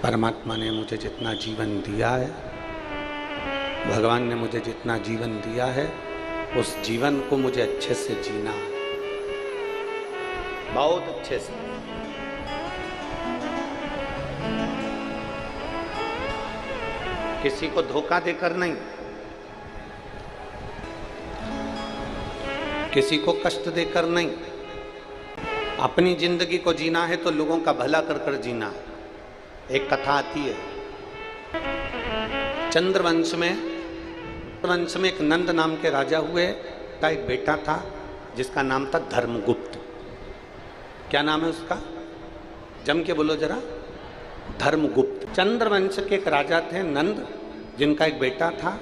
परमात्मा ने मुझे जितना जीवन दिया है, भगवान ने मुझे जितना जीवन दिया है, उस जीवन को मुझे अच्छे से जीना है, बहुत अच्छे से। किसी को धोखा देकर नहीं, किसी को कष्ट देकर नहीं। अपनी जिंदगी को जीना है तो लोगों का भला कर कर जीना है। एक कथा आती है, चंद्रवंश में एक नंद नाम के राजा हुए का एक बेटा था जिसका नाम था धर्मगुप्त। क्या नाम है उसका? जम के बोलो जरा। धर्मगुप्त। चंद्रवंश के एक राजा थे नंद, जिनका एक बेटा था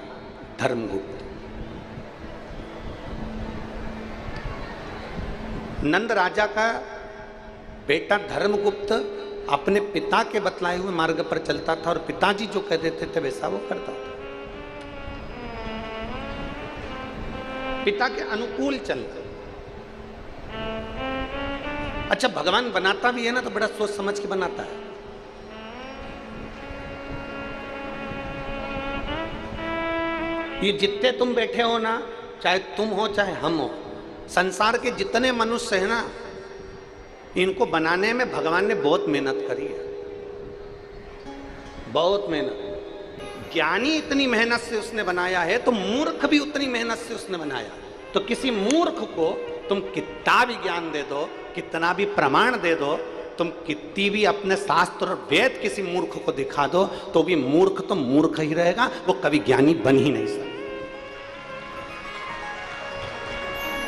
धर्मगुप्त। नंद राजा का बेटा धर्मगुप्त अपने पिता के बतलाए हुए मार्ग पर चलता था और पिताजी जो कह देते थे वैसा वो करता था। पिता के अनुकूल चलता। अच्छा, भगवान बनाता भी है ना तो बड़ा सोच समझ के बनाता है। ये जितने तुम बैठे हो ना, चाहे तुम हो चाहे हम हो, संसार के जितने मनुष्य हैं ना, इनको बनाने में भगवान ने बहुत मेहनत करी है, बहुत मेहनत। ज्ञानी इतनी मेहनत से उसने बनाया है तो मूर्ख भी उतनी मेहनत से उसने बनाया। तो किसी मूर्ख को तुम कितना भी ज्ञान दे दो, कितना भी प्रमाण दे दो, तुम कितनी भी अपने शास्त्र और वेद किसी मूर्ख को दिखा दो, तो भी मूर्ख तो मूर्ख ही रहेगा, वो कभी ज्ञानी बन ही नहीं सकता।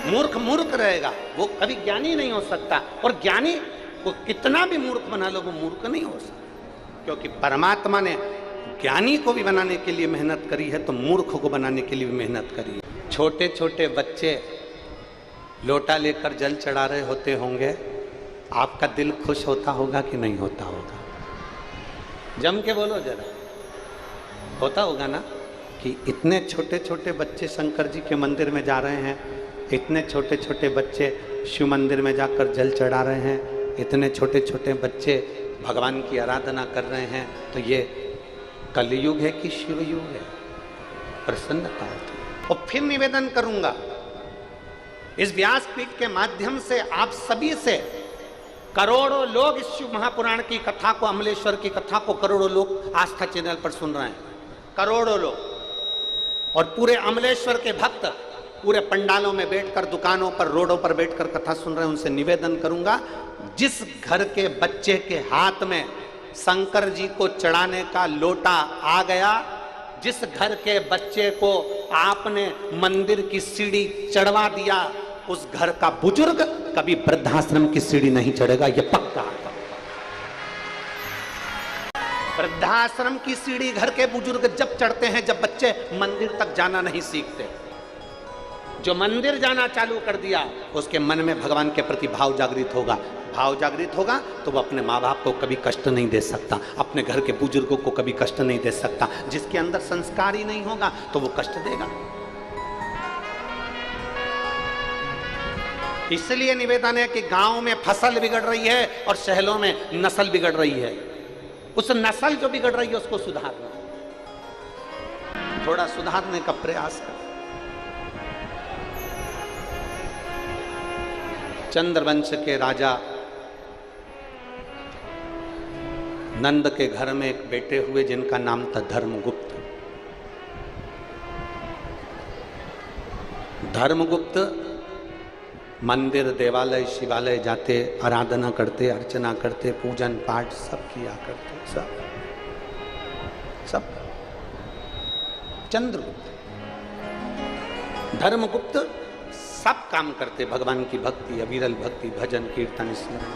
मूर्ख मूर्ख रहेगा, वो कभी ज्ञानी नहीं हो सकता। और ज्ञानी को कितना भी मूर्ख बना लो, वो मूर्ख नहीं हो सकता। क्योंकि परमात्मा ने ज्ञानी को भी बनाने के लिए मेहनत करी है, तो मूर्ख को बनाने के लिए भी मेहनत करी है। छोटे छोटे बच्चे लोटा लेकर जल चढ़ा रहे होते होंगे, आपका दिल खुश होता होगा कि नहीं होता होगा? जम के बोलो जरा। होता होगा ना कि इतने छोटे छोटे बच्चे शंकर जी के मंदिर में जा रहे हैं, इतने छोटे छोटे बच्चे शिव मंदिर में जाकर जल चढ़ा रहे हैं, इतने छोटे छोटे बच्चे भगवान की आराधना कर रहे हैं। तो ये कलयुग है कि शिव युग है? प्रसन्नता। और फिर निवेदन करूंगा, इस व्यासपीठ के माध्यम से आप सभी से, करोड़ों लोग इस शिव महापुराण की कथा को, अमलेश्वर की कथा को करोड़ों लोग आस्था चैनल पर सुन रहे हैं, करोड़ों लोग। और पूरे अमलेश्वर के भक्त पूरे पंडालों में बैठकर, दुकानों पर, रोडों पर बैठकर कथा सुन रहे हैं। उनसे निवेदन करूंगा, जिस घर के बच्चे के हाथ में शंकर जी को चढ़ाने का लोटा आ गया, जिस घर के बच्चे को आपने मंदिर की सीढ़ी चढ़वा दिया, उस घर का बुजुर्ग कभी वृद्धाश्रम की सीढ़ी नहीं चढ़ेगा, यह पक्का। वृद्धाश्रम की सीढ़ी घर के बुजुर्ग जब चढ़ते हैं, जब बच्चे मंदिर तक जाना नहीं सीखते। जो मंदिर जाना चालू कर दिया, उसके मन में भगवान के प्रति भाव जागृत होगा। भाव जागृत होगा तो वो अपने माँ बाप को कभी कष्ट नहीं दे सकता, अपने घर के बुजुर्गों को कभी कष्ट नहीं दे सकता। जिसके अंदर संस्कार ही नहीं होगा तो वो कष्ट देगा। इसलिए निवेदन है कि गांव में फसल बिगड़ रही है और शहरों में नस्ल बिगड़ रही है। उस नस्ल जो बिगड़ रही है उसको सुधारना, थोड़ा सुधारने का प्रयास कर। चंद्रवंश के राजा नंद के घर में एक बेटे हुए जिनका नाम था धर्मगुप्त। धर्मगुप्त मंदिर, देवालय, शिवालय जाते, आराधना करते, अर्चना करते, पूजन पाठ सब किया करते, सब। चंद्रगुप्त, धर्मगुप्त सब काम करते, भगवान की भक्ति, अविरल भक्ति, भजन, कीर्तन, स्मरण।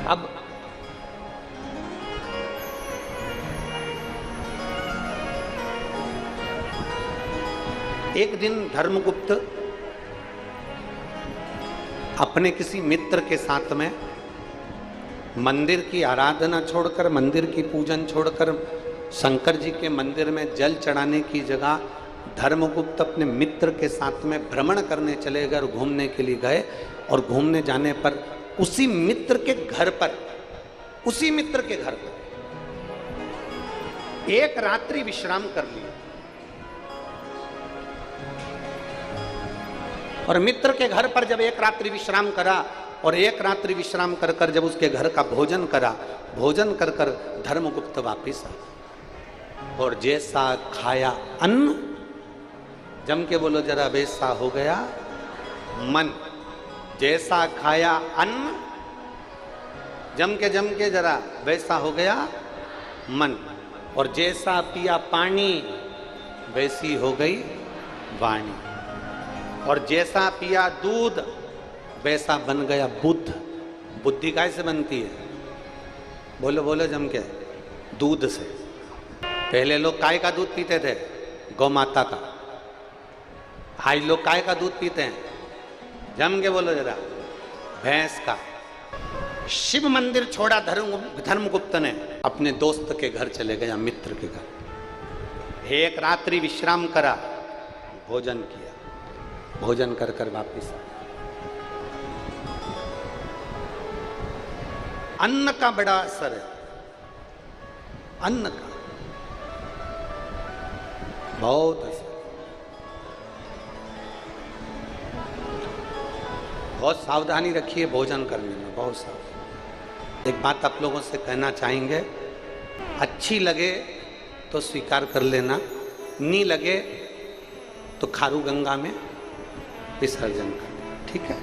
अब एक दिन धर्मगुप्त अपने किसी मित्र के साथ में मंदिर की आराधना छोड़कर, मंदिर की पूजन छोड़कर, शंकर जी के मंदिर में जल चढ़ाने की जगह धर्मगुप्त अपने मित्र के साथ में भ्रमण करने चले गए, घूमने के लिए गए। और घूमने जाने पर उसी मित्र के घर पर उसी मित्र के घर पर एक रात्रि विश्राम कर लिया और मित्र के घर पर जब एक रात्रि विश्राम करा और एक रात्रि विश्राम कर कर जब उसके घर का भोजन करा, भोजन कर कर धर्मगुप्त वापिस आया और जैसा खाया अन्न, जम के बोलो जरा, वैसा हो गया मन। जैसा खाया अन्न, जम के जरा, वैसा हो गया मन। और जैसा पिया पानी, वैसी हो गई वाणी। और जैसा पिया दूध, वैसा बन गया बुद्ध। बुद्धि कैसे बनती है? बोलो बोलो जम के, दूध से। पहले लोग काय का दूध पीते थे? गौ माता का। आज लोग काय का दूध पीते हैं? जम के बोलो जरा, भैंस का। शिव मंदिर छोड़ा धर्मगुप्त ने, अपने दोस्त के घर चले गया, मित्र के घर। एक रात्रि विश्राम करा, भोजन किया, भोजन कर कर वापिस आया। अन्न का बड़ा असर है, अन्न का बहुत असर। बहुत सावधानी रखिए भोजन करने में, बहुत सावधानी। एक बात आप लोगों से कहना चाहेंगे, अच्छी लगे तो स्वीकार कर लेना, नहीं लगे तो खारू गंगा में विसर्जन कर देना, ठीक है?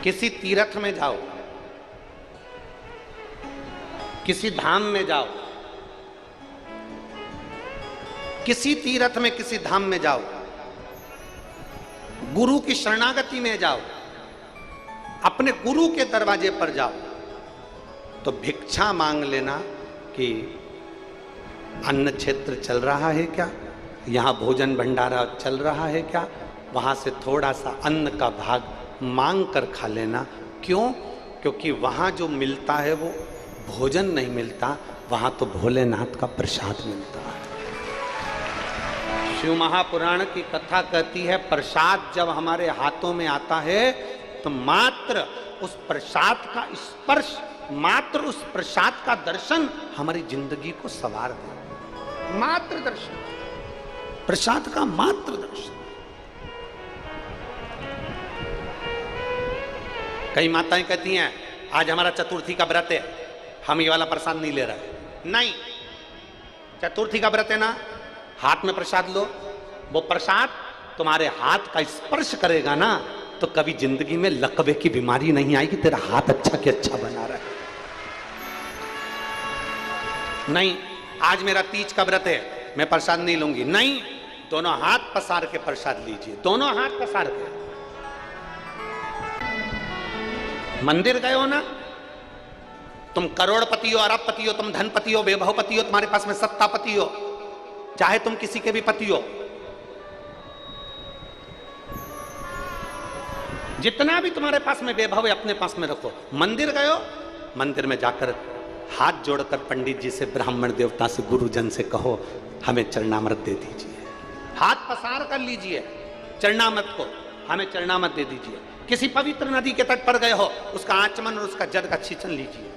किसी तीर्थ में जाओ, किसी धाम में जाओ, किसी तीर्थ में किसी धाम में जाओ, गुरु की शरणागति में जाओ, अपने गुरु के दरवाजे पर जाओ, तो भिक्षा मांग लेना कि अन्न क्षेत्र चल रहा है क्या, यहाँ भोजन भंडारा चल रहा है क्या, वहाँ से थोड़ा सा अन्न का भाग मांग कर खा लेना। क्यों? क्योंकि वहाँ जो मिलता है वो भोजन नहीं मिलता, वहाँ तो भोलेनाथ का प्रसाद मिलता है। शिव महापुराण की कथा कहती है, प्रसाद जब हमारे हाथों में आता है तो मात्र उस प्रसाद का स्पर्श, मात्र उस प्रसाद का दर्शन हमारी जिंदगी को संवार दे। मात्र दर्शन, प्रसाद का मात्र दर्शन। कई माताएं कहती हैं, आज हमारा चतुर्थी का व्रत है, हम ये वाला प्रसाद नहीं ले रहे। नहीं, चतुर्थी का व्रत है ना, हाथ में प्रसाद लो। वो प्रसाद तुम्हारे हाथ का स्पर्श करेगा ना, तो कभी जिंदगी में लकवे की बीमारी नहीं आएगी। तेरा हाथ अच्छा के अच्छा बना रहा है। नहीं, आज मेरा तीज का व्रत है, मैं प्रसाद नहीं लूंगी। नहीं, दोनों हाथ पसार के प्रसाद लीजिए, दोनों हाथ पसार के। मंदिर गए हो ना, तुम करोड़पति हो, अरबपति हो, तुम धनपति हो, वैभवपति हो, तुम्हारे पास में सत्तापति हो, चाहे तुम किसी के भी पति हो, जितना भी तुम्हारे पास में वैभव है अपने पास में रखो। मंदिर गए हो, मंदिर में जाकर हाथ जोड़कर पंडित जी से, ब्राह्मण देवता से, गुरुजन से कहो हमें चरणामृत दे दीजिए। हाथ पसार कर लीजिए चरणामृत को, हमें चरणामृत दे दीजिए। किसी पवित्र नदी के तट पर गए हो, उसका आचमन और उसका जल का छींचन लीजिए।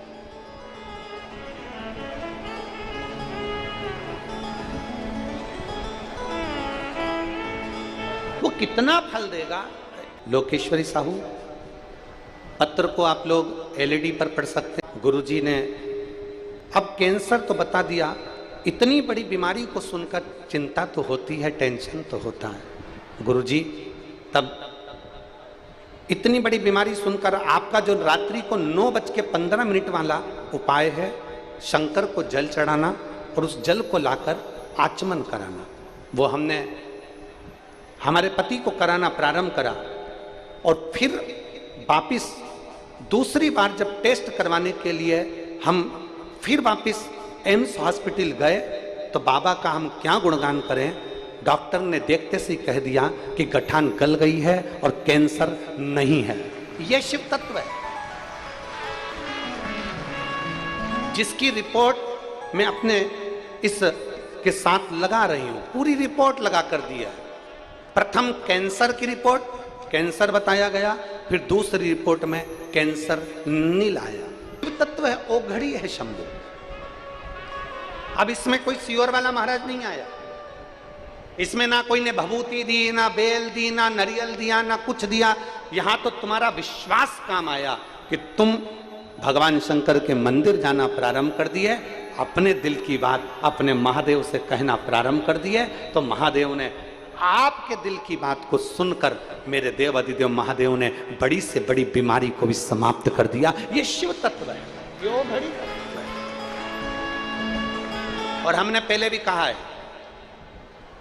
वो कितना फल देगा। लोकेश्वरी साहू पत्र को आप लोग एलईडी पर पढ़ सकते हैं। गुरुजी ने अब कैंसर तो बता दिया, इतनी बड़ी बीमारी को सुनकर चिंता तो होती है, टेंशन तो होता है। गुरुजी तब इतनी बड़ी बीमारी सुनकर आपका जो रात्रि को 9:15 वाला उपाय है, शंकर को जल चढ़ाना और उस जल को लाकर आचमन कराना, वो हमने हमारे पति को कराना प्रारंभ करा। और फिर वापिस दूसरी बार जब टेस्ट करवाने के लिए हम फिर वापिस एम्स हॉस्पिटल गए, तो बाबा का हम क्या गुणगान करें। डॉक्टर ने देखते से कह दिया कि गठान गल गई है और कैंसर नहीं है। यह शिव तत्व है जिसकी रिपोर्ट मैं अपने इस के साथ लगा रही हूं, पूरी रिपोर्ट लगा कर दी है। प्रथम कैंसर की रिपोर्ट, कैंसर बताया गया, फिर दूसरी रिपोर्ट में कैंसर नील आया। शिव तत्व है, ओघड़ी है शंभु। अब इसमें कोई सियोर वाला महाराज नहीं आया, इसमें ना कोई ने भभूति दी, ना बेल दी, ना नारियल दिया, ना कुछ दिया। यहां तो तुम्हारा विश्वास काम आया कि तुम भगवान शंकर के मंदिर जाना प्रारंभ कर दिए, अपने दिल की बात अपने महादेव से कहना प्रारंभ कर दिए, तो महादेव ने आपके दिल की बात को सुनकर मेरे देव अधिदेव महादेव ने बड़ी से बड़ी बीमारी को भी समाप्त कर दिया। ये शिव तत्व है, यो घड़ी तत्व है। और हमने पहले भी कहा है,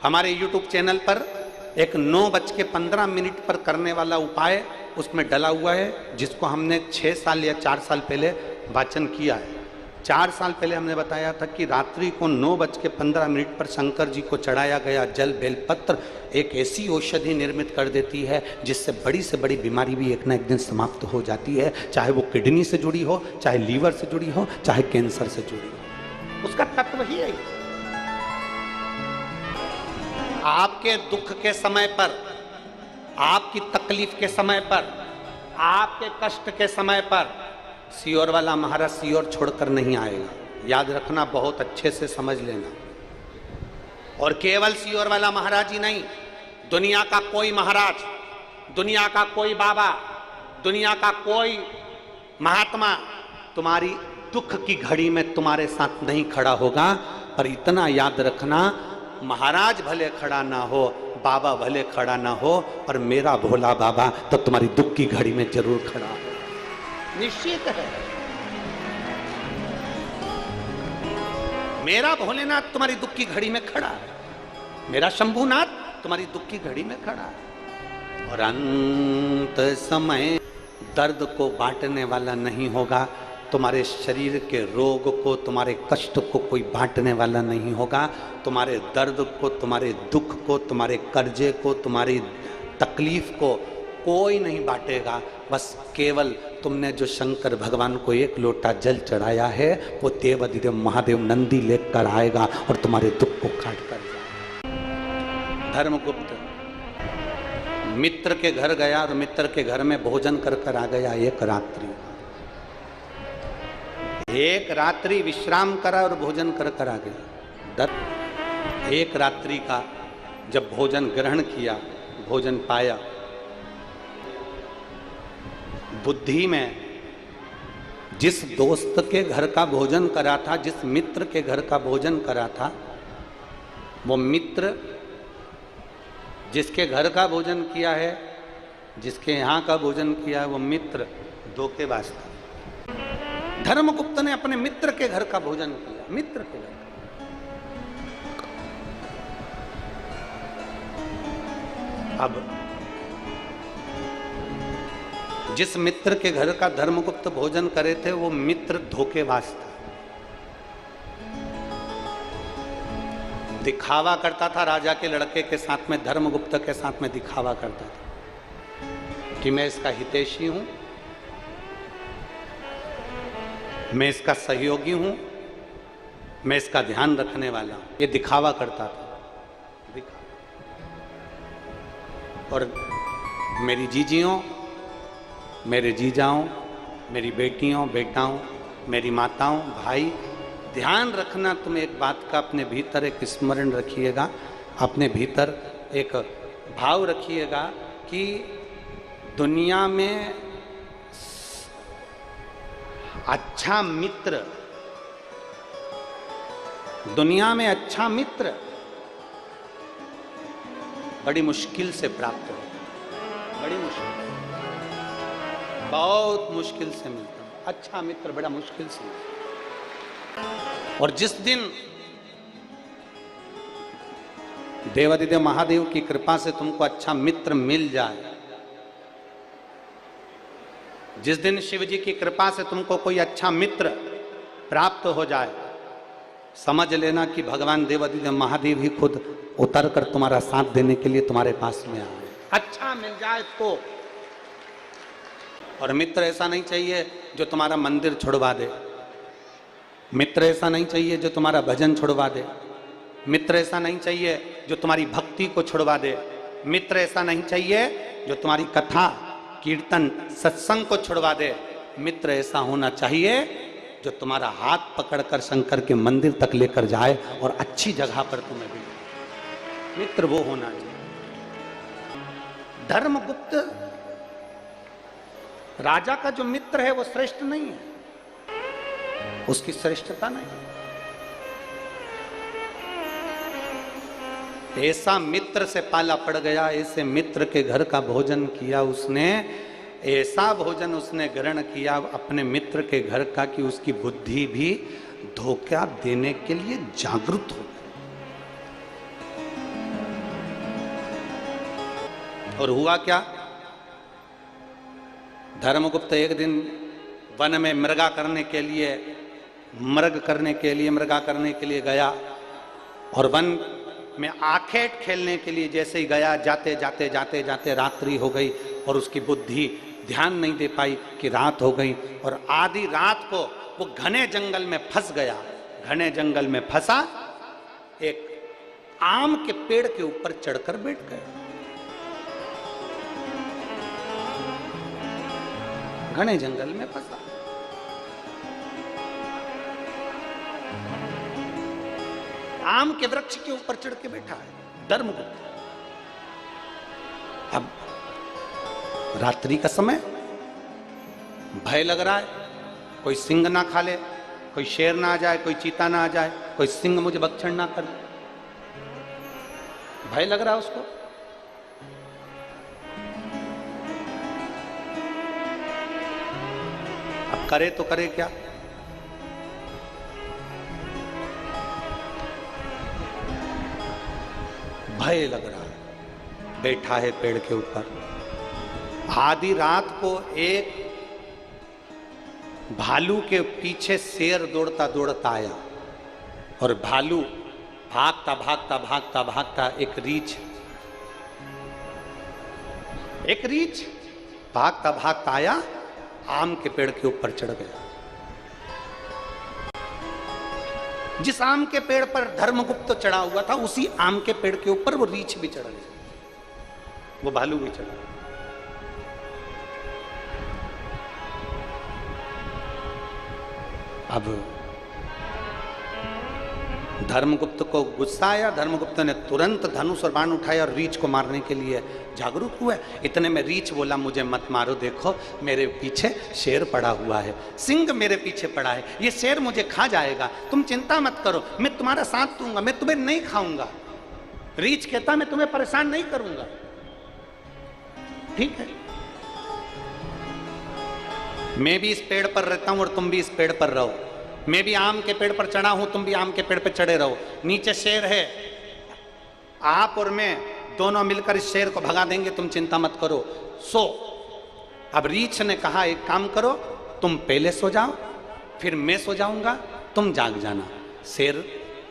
हमारे YouTube चैनल पर एक 9:15 पर करने वाला उपाय उसमें डला हुआ है, जिसको हमने 6 साल या 4 साल पहले वाचन किया है। 4 साल पहले हमने बताया था कि रात्रि को 9:15 पर शंकर जी को चढ़ाया गया जल बेलपत्र एक ऐसी औषधि निर्मित कर देती है जिससे बड़ी से बड़ी बीमारी भी एक ना एक दिन समाप्त हो जाती है, चाहे वो किडनी से जुड़ी हो, चाहे लीवर से जुड़ी हो, चाहे कैंसर से जुड़ी हो। उसका तत्व ही है। आपके दुख के समय पर, आपकी तकलीफ के समय पर, आपके कष्ट के समय पर सियोर वाला महाराज सियोर छोड़कर नहीं आएगा। याद रखना, बहुत अच्छे से समझ लेना। और केवल सियोर वाला महाराज ही नहीं, दुनिया का कोई महाराज, दुनिया का कोई बाबा, दुनिया का कोई महात्मा तुम्हारी दुख की घड़ी में तुम्हारे साथ नहीं खड़ा होगा। पर इतना याद रखना, महाराज भले खड़ा ना हो, बाबा भले खड़ा ना हो, पर मेरा भोला बाबा तो तुम्हारी दुख की घड़ी में जरूर खड़ा हो, निश्चित है। मेरा भोलेनाथ तुम्हारी दुख की घड़ी में खड़ा है, मेरा शंभुनाथ तुम्हारी दुख की घड़ी में खड़ा है। और अंत समय दर्द को बांटने वाला नहीं होगा, तुम्हारे शरीर के रोग को, तुम्हारे कष्ट को कोई बांटने वाला नहीं होगा। तुम्हारे दर्द को, तुम्हारे दुख को, तुम्हारे कर्जे को, तुम्हारी तकलीफ को कोई नहीं बांटेगा। बस केवल तुमने जो शंकर भगवान को एक लोटा जल चढ़ाया है, वो देव अधिदेव महादेव नंदी लेकर आएगा और तुम्हारे दुख को काट कर जाएगा। धर्मगुप्त मित्र के घर गया और मित्र के घर में भोजन कर कर आ गया। एक रात्रि विश्राम करा और भोजन कर कर आ गया। एक रात्रि का जब भोजन ग्रहण किया, भोजन पाया, बुद्धि में जिस दोस्त के घर का भोजन करा था, जिस मित्र के घर का भोजन करा था, वो मित्र जिसके घर का भोजन किया है, जिसके यहाँ का भोजन किया है, वो मित्र धोखेबाज था। धर्मगुप्त ने अपने मित्र के घर का भोजन किया, मित्र के घर। अब जिस मित्र के घर का धर्मगुप्त भोजन करे थे, वो मित्र धोखेबाज था। दिखावा करता था राजा के लड़के के साथ में, धर्मगुप्त के साथ में दिखावा करता था कि मैं इसका हितैषी हूं, मैं इसका सहयोगी हूं, मैं इसका ध्यान रखने वाला हूं। ये दिखावा करता था। और मेरी जीजियों, मेरे जीजाओं, मेरी बेटियों, बेटाओं, मेरी माताओं, भाई, ध्यान रखना, तुम एक बात का अपने भीतर एक स्मरण रखिएगा, अपने भीतर एक भाव रखिएगा कि दुनिया में अच्छा मित्र, दुनिया में अच्छा मित्र बड़ी मुश्किल से प्राप्त हो, बड़ी मुश्किल, बहुत मुश्किल से मिलता है। अच्छा मित्र बड़ा मुश्किल से मिलता। और जिस दिन देवादिदेव महादेव की कृपा से तुमको अच्छा मित्र मिल जाए, जिस दिन शिव जी की कृपा से तुमको कोई अच्छा मित्र प्राप्त हो जाए, समझ लेना कि भगवान देवादिदेव महादेव ही खुद उतर कर तुम्हारा साथ देने के लिए तुम्हारे पास में आए। अच्छा मिल जाए तो। और मित्र ऐसा नहीं चाहिए जो तुम्हारा मंदिर छुड़वा दे, मित्र ऐसा नहीं चाहिए जो तुम्हारा भजन छुड़वा दे, मित्र ऐसा नहीं चाहिए जो तुम्हारी भक्ति को छुड़वा दे, मित्र ऐसा नहीं चाहिए जो तुम्हारी कथा कीर्तन सत्संग को छुड़वा दे। मित्र ऐसा होना चाहिए जो तुम्हारा हाथ पकड़कर शंकर के मंदिर तक लेकर जाए और अच्छी जगह पर तुम्हें भी। मित्र वो होना चाहिए। धर्मगुप्त राजा का जो मित्र है वो श्रेष्ठ नहीं है, उसकी श्रेष्ठता नहीं। ऐसा मित्र से पाला पड़ गया, ऐसे मित्र के घर का भोजन किया उसने, ऐसा भोजन उसने ग्रहण किया अपने मित्र के घर का कि उसकी बुद्धि भी धोखा देने के लिए जागरूक हो गई। और हुआ क्या, धर्मगुप्त एक दिन वन में मृगा करने के लिए गया और वन में आखेट खेलने के लिए जैसे ही गया, जाते जाते रात्रि हो गई और उसकी बुद्धि ध्यान नहीं दे पाई कि रात हो गई। और आधी रात को वो घने जंगल में फंस गया। घने जंगल में फंसा, एक आम के पेड़ के ऊपर चढ़कर बैठ गया। घने जंगल में फंसा, आम के वृक्ष के ऊपर चढ़ के बैठा है धर्मगुप्त। अब रात्रि का समय, भय लग रहा है, कोई सिंह ना खा ले, कोई शेर ना आ जाए, कोई चीता ना आ जाए, कोई सिंह मुझे भक्षण ना कर, भय लग रहा है उसको। अब करे तो करे क्या, भय लग रहा है, बैठा है पेड़ के ऊपर। आधी रात को एक भालू के पीछे शेर दौड़ता दौड़ता आया और भालू भागता एक रीछ भागता आया, आम के पेड़ के ऊपर चढ़ गया। जिस आम के पेड़ पर धर्मगुप्त चढ़ा हुआ था, उसी आम के पेड़ के ऊपर वो रीछ भी चढ़ गया, वो भालू भी चढ़ा। अब धर्मगुप्त को गुस्सा आया। धर्मगुप्त ने तुरंत धनुष और बाण उठाया और रीछ को मारने के लिए जागरूक हुए। इतने में रीछ बोला, मुझे मत मारो, देखो मेरे पीछे शेर पड़ा हुआ है, सिंह मेरे पीछे पड़ा है, ये शेर मुझे खा जाएगा, तुम चिंता मत करो, मैं तुम्हारा साथ दूंगा, मैं तुम्हें नहीं खाऊंगा। रीछ कहता मैं तुम्हें परेशान नहीं करूंगा। ठीक है, मैं भी इस पेड़ पर रहता हूं और तुम भी इस पेड़ पर रहो, मैं भी आम के पेड़ पर चढ़ा हूं, तुम भी आम के पेड़ पर चढ़े रहो, नीचे शेर है, आप और मैं दोनों मिलकर इस शेर को भगा देंगे, तुम चिंता मत करो, सो। अब रीछ ने कहा एक काम करो, तुम पहले सो जाओ, फिर मैं सो जाऊंगा, तुम जाग जाना। शेर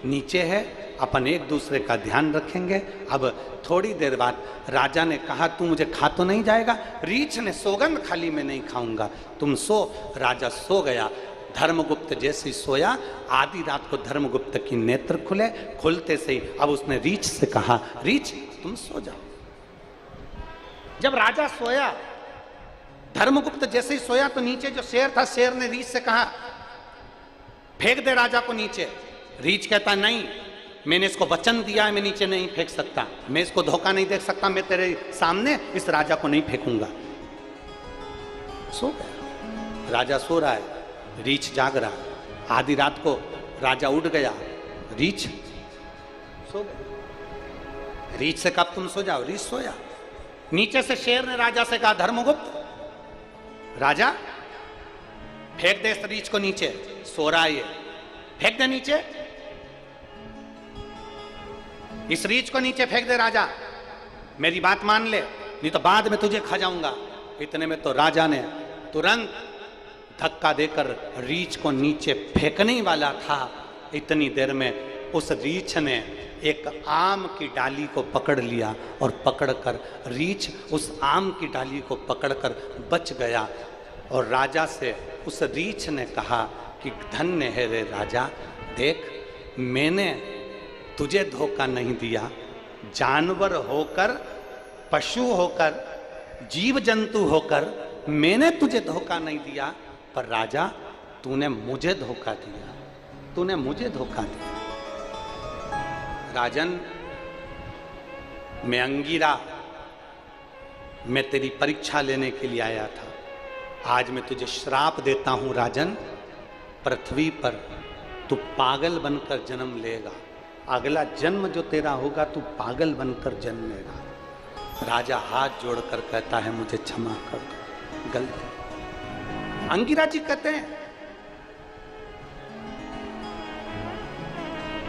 नीचे है, अपन एक दूसरे का ध्यान रखेंगे। अब थोड़ी देर बाद राजा ने कहा, तू मुझे खा तो नहीं जाएगा? रीछ ने सौगंध खाली मैं नहीं खाऊंगा, तुम सो। राजा सो गया। धर्मगुप्त जैसे सोया, आधी रात को धर्मगुप्त की नेत्र खुले। खुलते से ही अब उसने रीछ से कहा, रीछ तुम सो जाओ। जब राजा सोया, धर्मगुप्त जैसे ही सोया तो नीचे जो शेर था, शेर ने रीछ से कहा, फेंक दे राजा को नीचे। रीछ कहता नहीं, मैंने इसको वचन दिया है, मैं नीचे नहीं फेंक सकता, मैं इसको धोखा नहीं दे सकता, मैं तेरे सामने इस राजा को नहीं फेंकूंगा। सो गया। राजा सो रहा है, रीछ जाग रहा है। आधी रात को राजा उठ गया, रीछ सो गया। रीछ से कब तुम सो जाओ, रीछ सोया। नीचे से शेर ने राजा से कहा, धर्मगुप्त राजा फेंक दे इस रीछ को नीचे, सो रहा है ये, फेंक दे नीचे, इस रीछ को नीचे फेंक दे राजा, मेरी बात मान ले, नहीं तो बाद में तुझे खा जाऊंगा। इतने में तो राजा ने तुरंत धक्का देकर रीछ को नीचे फेंकने ही वाला था। इतनी देर में उस रीछ ने एक आम की डाली को पकड़ लिया और पकड़कर रीछ उस आम की डाली को पकड़कर बच गया। और राजा से उस रीछ ने कहा कि धन्य है रे राजा, देख मैंने तुझे धोखा नहीं दिया, जानवर होकर, पशु होकर जीव जंतु होकर मैंने तुझे धोखा नहीं दिया, पर राजा तूने मुझे धोखा दिया, तूने मुझे धोखा दिया। राजन, मैं अंगिरा, मैं तेरी परीक्षा लेने के लिए आया था। आज मैं तुझे श्राप देता हूं राजन, पृथ्वी पर तू पागल बनकर जन्म लेगा। अगला जन्म जो तेरा होगा तू पागल बनकर जन्मेगा। राजा हाथ जोड़कर कहता है मुझे क्षमा कर दो, गलती। अंगिरा जी कहते हैं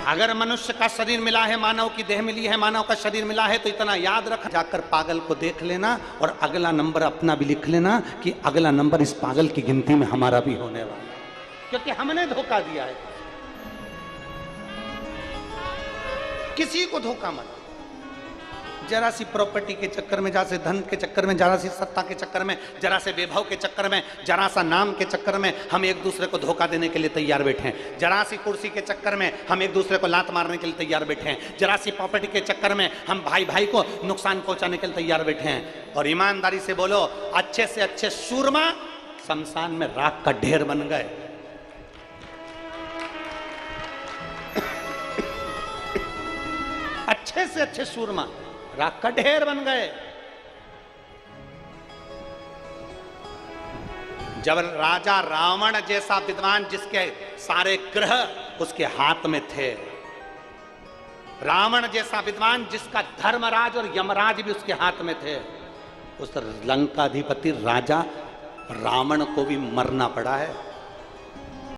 अगर मनुष्य का शरीर मिला है, मानव की देह मिली है, मानव का शरीर मिला है, तो इतना याद रख, जाकर पागल को देख लेना और अगला नंबर अपना भी लिख लेना कि अगला नंबर इस पागल की गिनती में हमारा भी होने वाला है, क्योंकि हमने धोखा दिया है। किसी को धोखा मत, जरा सी प्रॉपर्टी के चक्कर में, जरा से धन के चक्कर में, जरा सी सत्ता के चक्कर में, जरा से वैभव के चक्कर में, जरा सा नाम के चक्कर में हम एक दूसरे को धोखा देने के लिए तैयार बैठे हैं। जरा सी कुर्सी के चक्कर में हम एक दूसरे को लात मारने के लिए तैयार बैठे हैं। जरा सी प्रॉपर्टी के चक्कर में हम भाई भाई को नुकसान पहुंचाने के लिए तैयार बैठे हैं। और ईमानदारी से बोलो, अच्छे से अच्छे सूरमा शमशान में राख का ढेर बन गए। अच्छे से अच्छे सूरमा राख का ढेर बन गए। जब राजा रावण जैसा विद्वान, जिसके सारे ग्रह उसके हाथ में थे, रावण जैसा विद्वान जिसका धर्मराज और यमराज भी उसके हाथ में थे, उस लंकाधिपति राजा रावण को भी मरना पड़ा है।